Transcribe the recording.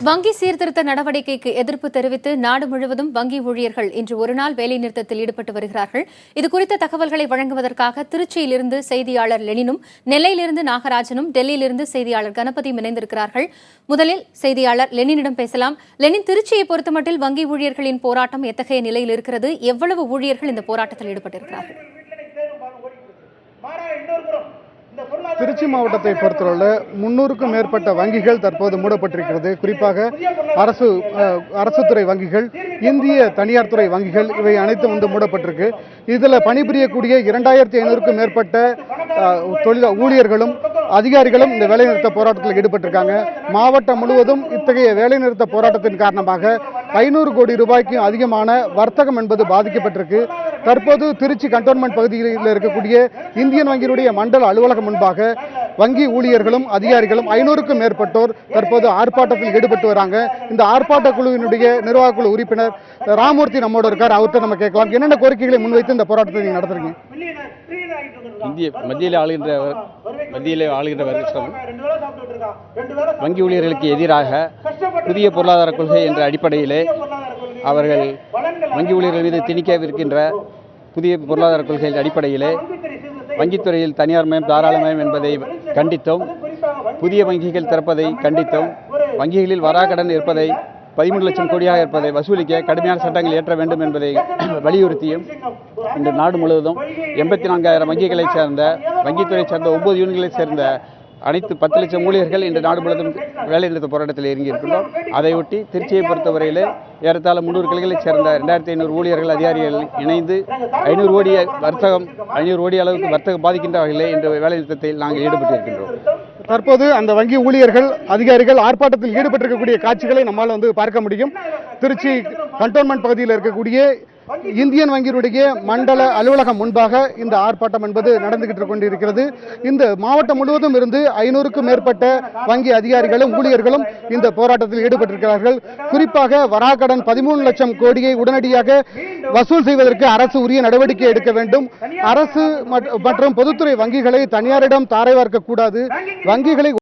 வங்கி சீர்திருத்த நடவடிக்கைக்கு எதிர்ப்பு தெரிவித்து நாடு முழுவதும் வங்கி ஊழியர்கள் இன்று ஒருநாள் வேலைநிறுத்தத்தில் ஈடுபட்டு வருகிறார்கள். இதுகுறித்த தகவல்களை வழங்குவதற்காக திருச்சியிலிருந்து செய்தியாளர் லெனினும், நெல்லையிலிருந்து நாகராஜனும், டெல்லியிலிருந்து செய்தியாளர் கணபதியும் இணைந்திருக்கிறார்கள். முதலில் செய்தியாளர் லெனினிடம் பேசலாம். லெனின், திருச்சியை பொறுத்தமட்டில் வங்கி ஊழியர்களின் போராட்டம் எத்தகைய நிலையில் இருக்கிறது? எவ்வளவு ஊழியர்கள் இந்த போராட்டத்தில் ஈடுபட்டிருக்கிறார்கள்? திருச்சி மாவட்டத்தை பொறுத்தவரை 300க்கும் மேற்பட்ட வங்கிகள் தற்போது மூடப்பட்டிருக்கிறது. குறிப்பாக அரசுத்துறை வங்கிகள், இந்திய தனியார் துறை வங்கிகள் இவை அனைத்தும் மூடப்பட்டிருக்கு. இதில் பணிபுரியக்கூடிய 2500க்கும் மேற்பட்ட ஊழியர்களும் அதிகாரிகளும் இந்த வேலைநிறுத்த போராட்டத்தில் ஈடுபட்டிருக்காங்க. மாவட்டம் முழுவதும் இத்தகைய வேலைநிறுத்த போராட்டத்தின் காரணமாக 500 கோடி ரூபாய்க்கும் அதிகமான வர்த்தகம் என்பது பாதிக்கப்பட்டிருக்கு. தற்போது திருச்சி கண்டோன்மெண்ட் பகுதியில் இருக்கக்கூடிய இந்தியன் வங்கியினுடைய மண்டல அலுவலகம் முன்பாக வங்கி ஊழியர்களும் அதிகாரிகளும் 500க்கும் மேற்பட்டோர் தற்போது ஆர்ப்பாட்டத்தில் ஈடுபட்டு வராங்க. இந்த ஆர்ப்பாட்ட குழுவினுடைய நிர்வாக குழு உறுப்பினர் ராமூர்த்தி நம்மோட இருக்கார். அவர்கிட்ட நம்ம கேட்கலாம், என்னென்ன கோரிக்கைகளை முன்வைத்து இந்த போராட்டத்தை நீங்க நடத்துறீங்க? மத்தியிலே ஆளுகின்ற வர்க்கம் வங்கி ஊழியர்களுக்கு எதிராக புதிய பொருளாதார கொள்கை என்ற அடிப்படையிலே அவர்கள் வங்கி ஊழியர்கள் மீது திணிக்கவிருக்கின்ற புதிய பொருளாதார கொள்கையின் அடிப்படையிலே வங்கித்துறையில் தனியார் மயம் தாராளமயம் என்பதை கண்டித்தோம், புதிய வங்கிகள் திறப்பதை கண்டித்தோம், வங்கிகளில் வராக்கடன் இருப்பதை 13 லட்சம் கோடியாக இருப்பதை வசூலிக்க கடுமையான சட்டங்கள் இயற்ற வேண்டும் என்பதை வலியுறுத்தியும் இன்று நாடு முழுவதும் 84,000 வங்கிகளைச் சேர்ந்த வங்கித்துறையைச் சேர்ந்த 9 யூனியன்களைச் சேர்ந்த அனைத்து 10 லட்சம் ஊழியர்கள் இன்று நாடு முழுவதும் வேலைநிறுத்த போராட்டத்தில் இறங்கியிருக்கின்றோம். அதையொட்டி திருச்சியை பொறுத்தவரையிலே ஏறத்தாழ 300 கிளைகளைச் சேர்ந்த 2500 ஊழியர்கள் அதிகாரிகள் இணைந்து 500 கோடி அளவுக்கு வர்த்தகம் பாதிக்கின்ற வகையிலே இன்று வேலைநிறுத்தத்தில் நாங்கள் ஈடுபட்டிருக்கின்றோம். தற்போது அந்த வங்கி ஊழியர்கள் அதிகாரிகள் ஆர்ப்பாட்டத்தில் ஈடுபட்டிருக்கக்கூடிய காட்சிகளை நம்மால் பார்க்க முடியும். திருச்சி கண்டோன்மெண்ட் பகுதியில் இருக்கக்கூடிய இந்தியன் வங்கியினுடைய மண்டல அலுவலகம் முன்பாக இந்த ஆர்ப்பாட்டம் என்பது நடந்துகிட்டு கொண்டிருக்கிறது. இந்த மாவட்டம் முழுவதும் இருந்து 500க்கும் மேற்பட்ட வங்கி அதிகாரிகளும் ஊழியர்களும் இந்த போராட்டத்தில் ஈடுபட்டிருக்கிறார்கள். குறிப்பாக வராக்கடன் 13 லட்சம் கோடியை உடனடியாக வசூல் செய்வதற்கு அரசு உரிய நடவடிக்கை எடுக்க வேண்டும். அரசு மற்றும் பொதுத்துறை வங்கிகளை தனியாரிடம் தாரை வார்க்க கூடாது. வங்கிகளை